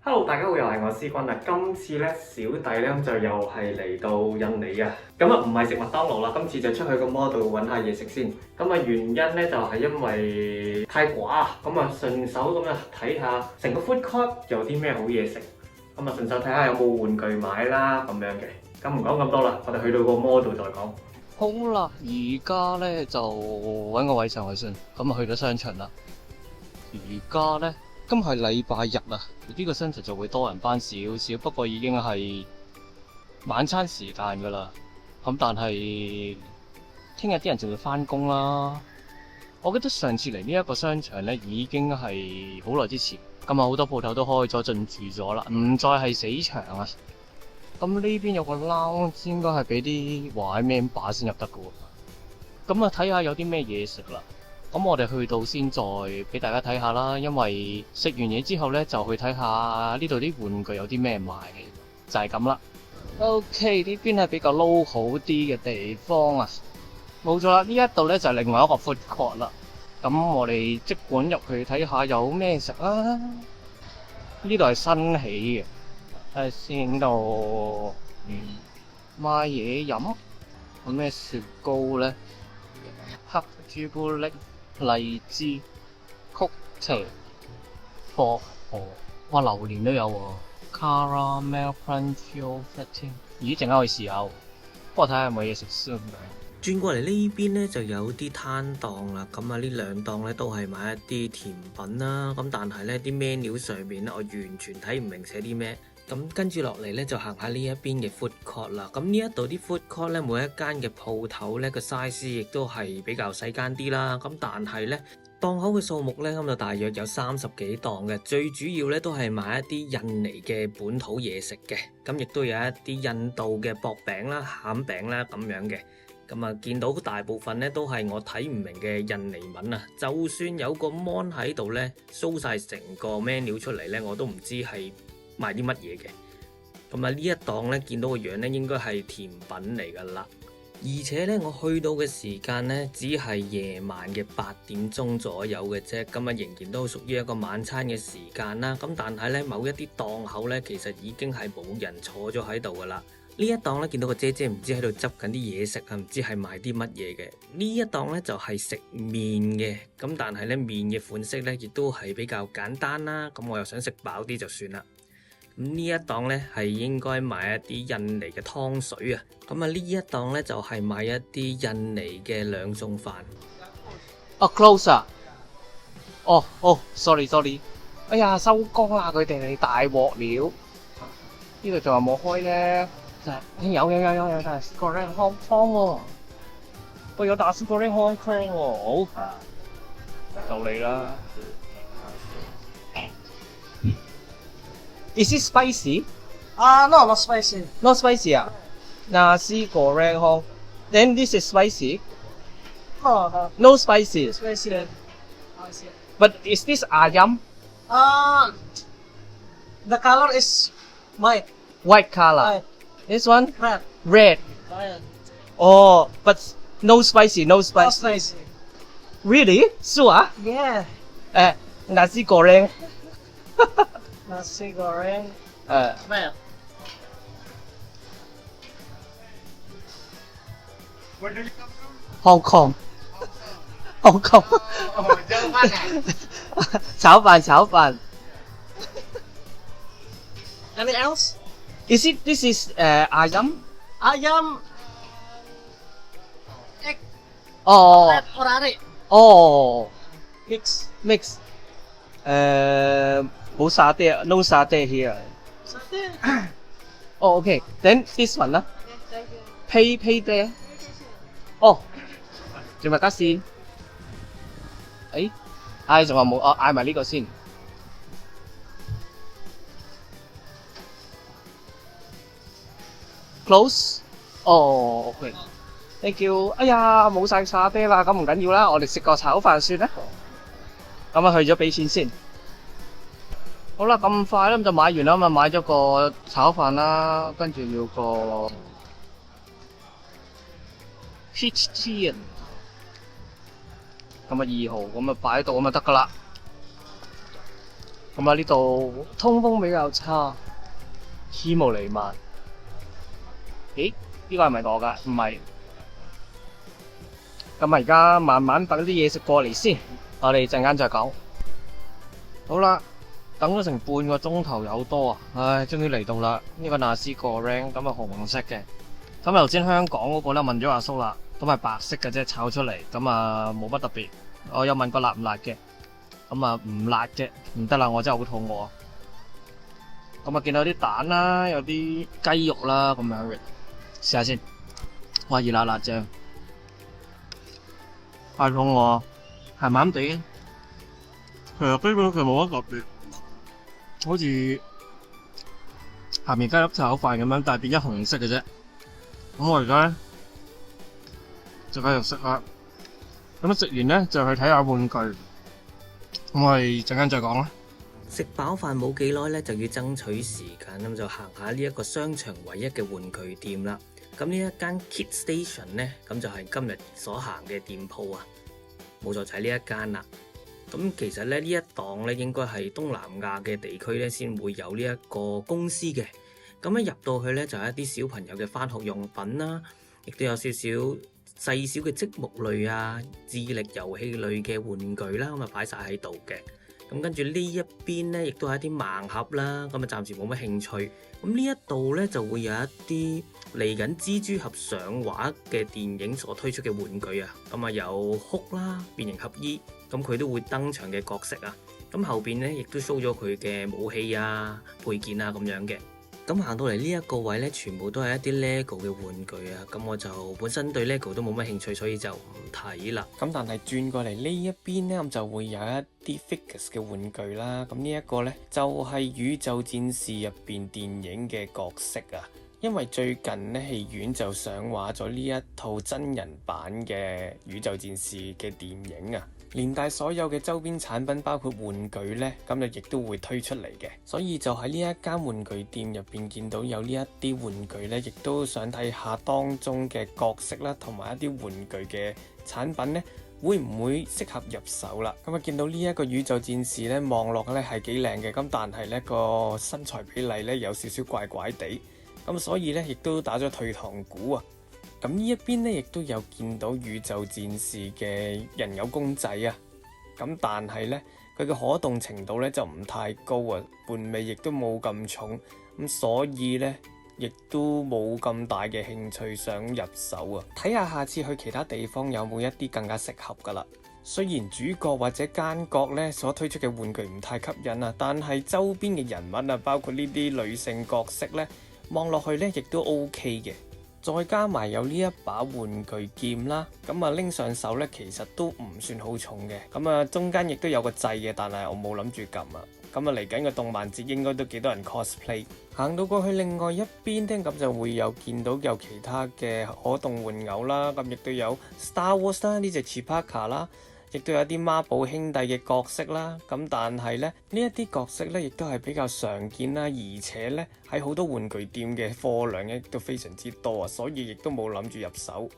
Hello，大家好，又係我思君啦。今次咧，小弟咧就又係嚟到印尼啊。咁啊，唔係食麥當勞啦，今次就出去個 mall 度揾下嘢食先。咁啊，原因咧就係因為太寡啊，咁啊順手咁啊睇下成個 food court 有啲咩好嘢食。咁啊順手睇下有冇玩具買啦咁樣嘅。咁唔講咁多啦，我哋去到個 mall 度再講。好啦，而家咧就揾個位上去先，咁啊去咗商場啦。而家咧今日係禮拜日啊，呢個商場就會多人翻少少，不過已經係晚餐時間噶啦。咁但係聽日啲人就會翻工啦。我記得上次嚟呢一個商場咧已經係好耐之前，今日好多鋪頭都開咗進駐咗啦，唔再係死場啊。咁呢邊有個 lounge 應該係俾啲玩 member 先入得嘅喎。咁啊睇下有啲咩嘢食啦。咁我哋去到先再俾大家睇下啦，因為食完嘢之後呢，就去睇下呢度啲玩具有啲咩賣，就係咁啦。OK，呢邊係比較 local 啲嘅地方啊。冇錯啦，呢一度呢就係另外一個 food court 啦。咁我哋即管入去睇下有咩食啊。呢度係新起嘅。睇下先度，買嘢飲，有咩雪糕咧？黑朱古力、荔枝、曲奇、薄荷，哇！榴蓮都有喎，caramel crunch flatting，咦？陣間可以試下喎，不過睇下有冇嘢食先。轉過嚟呢邊呢，就有啲攤檔啦，咁啊呢兩檔呢，都係買一啲甜品啦，咁但係呢啲 menu 上面呢，我完全睇唔明寫啲咩。咁跟住落嚟呢，就行下呢一邊嘅 food court 啦。咁呢一度啲 food court 呢，每一間嘅鋪頭呢個 size 亦都係比較細間啲啦。咁但係呢，檔口嘅數目呢，咁就大約有30幾檔嘅。最主要呢，都係買一啲印尼嘅本土嘢食嘅。咁亦都有一啲印度嘅薄餅啦、餡餅啦咁樣嘅。咁啊，見到大部分咧都係我睇唔明嘅印尼文啊！就算有個 mon 喺度咧，show 晒成個 menu 出嚟咧，我都唔知係賣啲乜嘢嘅。咁啊，呢一檔咧見到個樣咧，應該係甜品嚟噶啦。而且咧，我去到嘅時間咧，只係夜晚嘅8點鐘左右嘅啫。咁啊，仍然都屬於一個晚餐嘅時間啦。咁但係咧，某一啲檔口咧，其實已經係冇人坐咗喺度噶啦。呢一檔咧見到個姐姐唔知喺度執緊啲嘢食啊，唔知係賣啲乜嘢嘅。呢一檔咧就係食麵嘅，咁但係咧麵嘅款式咧亦都係比較簡單啦。咁我又想食飽啲就算啦。咁呢一檔咧係應該賣一啲印尼嘅湯水啊。咁啊呢一檔咧就係賣一啲印尼嘅兩餸飯。close 啊！哦，sorry，哎呀，收工啦，佢哋大鑊了。呢度仲有冇開咧？有大士哥靚開倉喎，喂，有大士哥靚開倉喎，好，就嚟啦。Is it spicy? No, not spicy. Not spicy 啊？Nasi goreng hong. Then this is spicy? No, No spicy. spicy. I see. But is this ayam? The color is white. White color. White. This one? Red. Red. Red. Oh, but no spicy, no Not spicy. spicy. Really? Sure? Yeah. Nasi goreng. Nasi goreng. Red. Where do you come from? Hong Kong. Hong Kong. Oh, dâu phát à? 炒飯. Anything else? This is ayam? Ayam. Egg. Oh. Red orari. Oh. Mix. Mix. No satay here. Satay. Oh, okay. Then this one 啦. Thank you. Pay there. Oh. Terima kasih. 仲有冇？嗌埋呢個先。Close. Oh, okay. Thank you. 哎呀，冇晒沙爹啦，咁唔緊要啦，我哋食個炒飯算啦。咁啊，去咗俾錢先。好啦，咁快啦，咁就買完啦，咁啊買咗個炒飯啦，跟住要個 peach tea。咁啊2號咁啊擺喺度咁就得噶啦。咁啊呢度通風比較差，煙霧瀰漫。咦？呢個係咪我㗎？唔係。咁啊而家慢慢等啲嘢食過嚟先，我哋陣間再講。好啦，等咗成半個鐘頭有多啊！唉，終於嚟到啦！呢個納斯個 ring 咁啊紅色嘅。咁頭先香港嗰個咧問咗阿叔啦，咁係白色嘅啫，炒出嚟咁啊冇乜特別。我有問過辣唔辣嘅，咁啊唔辣嘅，唔得啦，我真係好肚餓。咁啊見到啲蛋啦，有啲雞肉啦咁樣嘅，試下先。哇，熱辣辣醬，太肚餓，鹹鹹地嘅。其實基本佢冇乜特別，好似鹹麵雞粒炒飯咁樣，但係變咗紅色嘅啫。咁我而家咧就繼續食啦。咁食完咧就去睇下玩具。咁我哋陣間再講啦。食飽飯冇幾耐咧，就要爭取時間，咁就行下呢一個商場唯一嘅玩具店啦。咁呢一間 Kid Station 咧，咁就係今日所行嘅店鋪啊，冇錯就係呢一間啦。咁其實咧呢一檔咧應該係東南亞嘅地區咧先會有呢一個公司嘅。咁一入到去咧就係一啲小朋友嘅返學用品啦，亦都有少少細小嘅積木類啊、智力遊戲類嘅玩具啦，咁啊擺晒喺度嘅。咁跟住呢一邊咧，亦都係一啲盲盒啦，咁啊暫時冇乜興趣。咁呢一度咧就會有一啲嚟緊蜘蛛俠上畫嘅電影所推出嘅玩具啊，咁啊有Hulk啦、變形俠醫，咁佢都會登場嘅角色啊。咁後邊咧亦都 show 咗佢嘅武器啊、配件啊咁樣嘅。咁行到嚟呢一個位咧，全部都係一啲 LEGO 嘅玩具啊！咁我就本身對 LEGO 都冇乜興趣，所以就唔睇啦。咁但係轉過嚟呢一邊咧，咁就會有一啲 figures 嘅玩具啦。咁呢一個咧就係宇宙戰士入邊電影嘅角色啊！因為最近咧戲院就上畫咗呢一套真人版嘅宇宙戰士嘅電影啊！連帶所有嘅周邊產品，包括玩具呢，咁就亦都會推出嚟嘅。所以就喺呢一間玩具店入邊見到有呢一啲玩具呢，亦都想睇下當中嘅角色啦，同埋一啲玩具嘅產品呢，會唔會適合入手啦？咁啊，見到呢一個宇宙戰士呢，望落呢係幾靚嘅，咁但係呢個身材比例呢，有少少怪怪地，咁所以呢，亦都打咗退堂鼓啊！咁呢一邊咧，亦都有見到宇宙戰士嘅人偶公仔啊！咁但係咧，佢嘅可動程度咧就唔太高啊，玩味亦都冇咁重，咁所以咧，亦都冇咁大嘅興趣想入手啊！睇下下次去其他地方有冇一啲更加適合噶啦。雖然主角或者奸角咧所推出嘅玩具唔太吸引啊，但係周邊嘅人物啊，包括呢啲女性角色咧，望落去咧亦都 OK 嘅。再加埋有呢一把玩具劍啦，咁啊拎上手咧，其實都唔算好重嘅。咁啊中間亦都有個掣嘅，但係我冇諗住撳啊。咁啊嚟緊個動漫節應該都幾多人 cosplay。行到過去另外一邊咧，咁就會有見到有其他嘅可動玩偶啦。咁亦都有 Star Wars 啦，呢隻 Chewbacca 啦。亦都有啲孖寶兄弟嘅角色啦，咁但係咧呢一啲角色咧，亦都係比較常見啦，而且咧喺好多玩具店嘅貨量亦都非常之多啊，所以亦都冇諗住入手。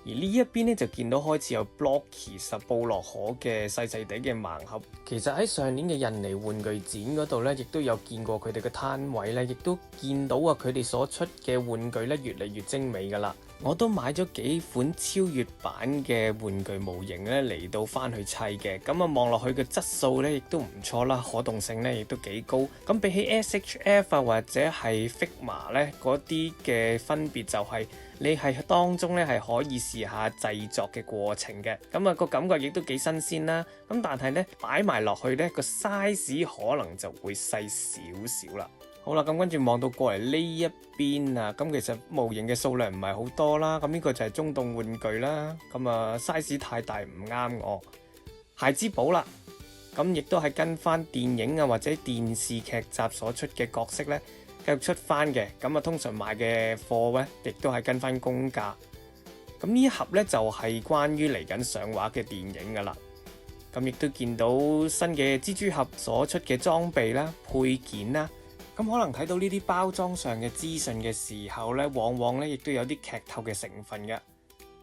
而呢一邊咧就見到開始有 Blocky 布洛可嘅細細地嘅盲盒。其實喺上年嘅印尼玩具展嗰度咧，亦都有見過佢哋嘅攤位咧，亦都見到啊佢哋所出嘅玩具咧越嚟越精美噶啦。我都買咗幾款超越版嘅玩具模型咧嚟到翻去砌嘅，咁啊望落去嘅質素咧亦都唔錯啦，可動性咧亦都幾高。咁比起 SHF 啊或者係 Figma 咧嗰啲嘅分別就係你係當中咧係可以試下製作嘅過程嘅，咁啊個感覺亦都幾新鮮啦。咁但係咧擺埋落去咧個 size 可能就會細少少啦。好啦，咁跟住望到過嚟呢一邊啊，咁其實模型嘅數量唔係好多啦，咁呢個就係中動玩具啦，咁啊 size 太大唔啱我。孩之寶啦，咁亦都係跟翻電影啊或者電視劇集所出嘅角色咧繼續出翻嘅，咁啊通常買嘅貨咧亦都係跟翻公價。咁呢一盒咧就係關於嚟緊上畫嘅電影噶啦，咁亦都見到新嘅蜘蛛俠所出嘅裝備啦、配件啦。咁可能睇到呢啲包裝上嘅資訊嘅時候呢，往往呢亦都有啲劇透嘅成分嘅。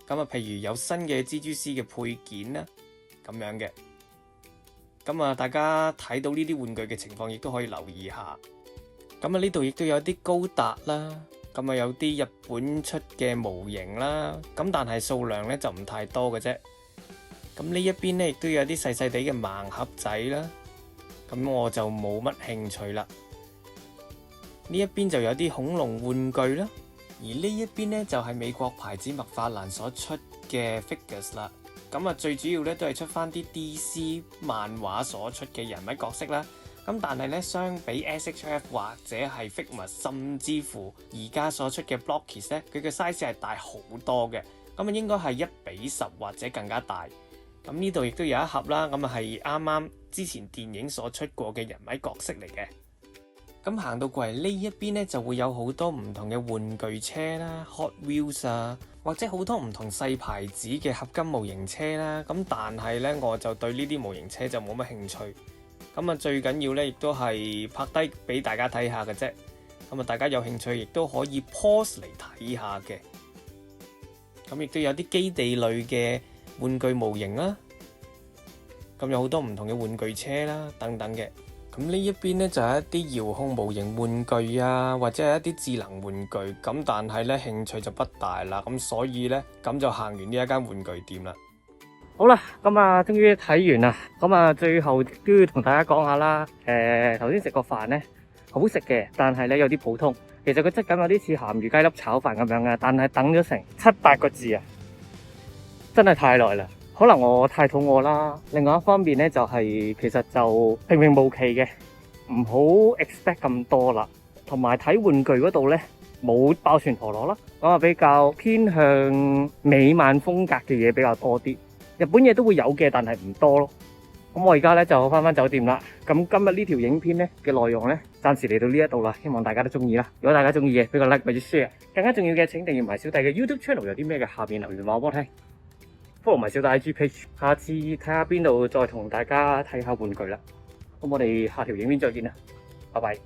咁啊，譬如有新嘅蜘蛛絲嘅配件啦，咁樣嘅。咁啊，大家睇到呢啲玩具嘅情況，亦都可以留意下。咁啊，呢度亦都有啲高達啦，咁啊有啲日本出嘅模型啦，咁但係數量咧就唔太多嘅啫。咁呢一邊咧亦都有啲細細地嘅盲盒仔啦，咁我就冇乜興趣啦。呢一邊就有啲恐龍玩具啦，而呢一邊咧就係美國牌子麥法蘭所出嘅 figures 啦。咁啊，最主要咧都係出翻啲 DC 漫畫所出嘅人物角色啦。咁但係咧，相比 SHF 或者係 Figma， 甚至乎而家所出嘅 Blockies 咧，佢嘅 size 係大好多嘅。咁啊，應該係1:10或者更加大。咁呢度亦都有一盒啦。咁啊，係啱啱之前電影所出過嘅人物角色嚟嘅。咁行到過嚟呢一邊咧，就會有好多唔同嘅玩具車啦 ，Hot Wheels 啊，或者好多唔同細牌子嘅合金模型車啦。咁但係咧，我就對呢啲模型車就冇乜興趣。咁啊，最緊要咧，亦都係拍低俾大家睇下嘅啫。咁啊，大家有興趣亦都可以 pause 嚟睇下嘅。咁亦都有啲基地類嘅玩具模型啦。咁有好多唔同嘅玩具車啦，等等嘅。咁呢一邊咧就係一啲遙控模型玩具啊，或者係一啲智能玩具。咁但係咧興趣就不大啦。咁所以咧，咁就行完呢一間玩具店啦。好啦，咁啊，終於睇完啦。咁啊，最後都要同大家講下啦。頭先食個飯咧，好食嘅，但係咧有啲普通。其實個質感有啲似鹹魚雞粒炒飯咁樣嘅，但係等咗成7-8個字啊，真係太耐啦。可能我太肚餓啦。另外一方面咧，就係其實就平平無奇嘅，唔好 expect 咁多啦。同埋睇玩具嗰度咧，冇爆旋陀螺啦，咁啊比較偏向美漫風格嘅嘢比較多啲。日本嘢都會有嘅，但係唔多咯。咁我而家咧就翻酒店啦。咁今日呢條影片咧嘅內容咧，暫時嚟到呢一度啦。希望大家都中意啦。如果大家中意嘅，俾個 like 或者 share。更加重要嘅，請訂閱埋小弟嘅 YouTube channel。有啲咩嘅，下面留言話我聽。follow 埋小弟 IG page。下次睇下邊度再同大家睇下玩具啦。咁我哋下條影片再見啦。拜拜。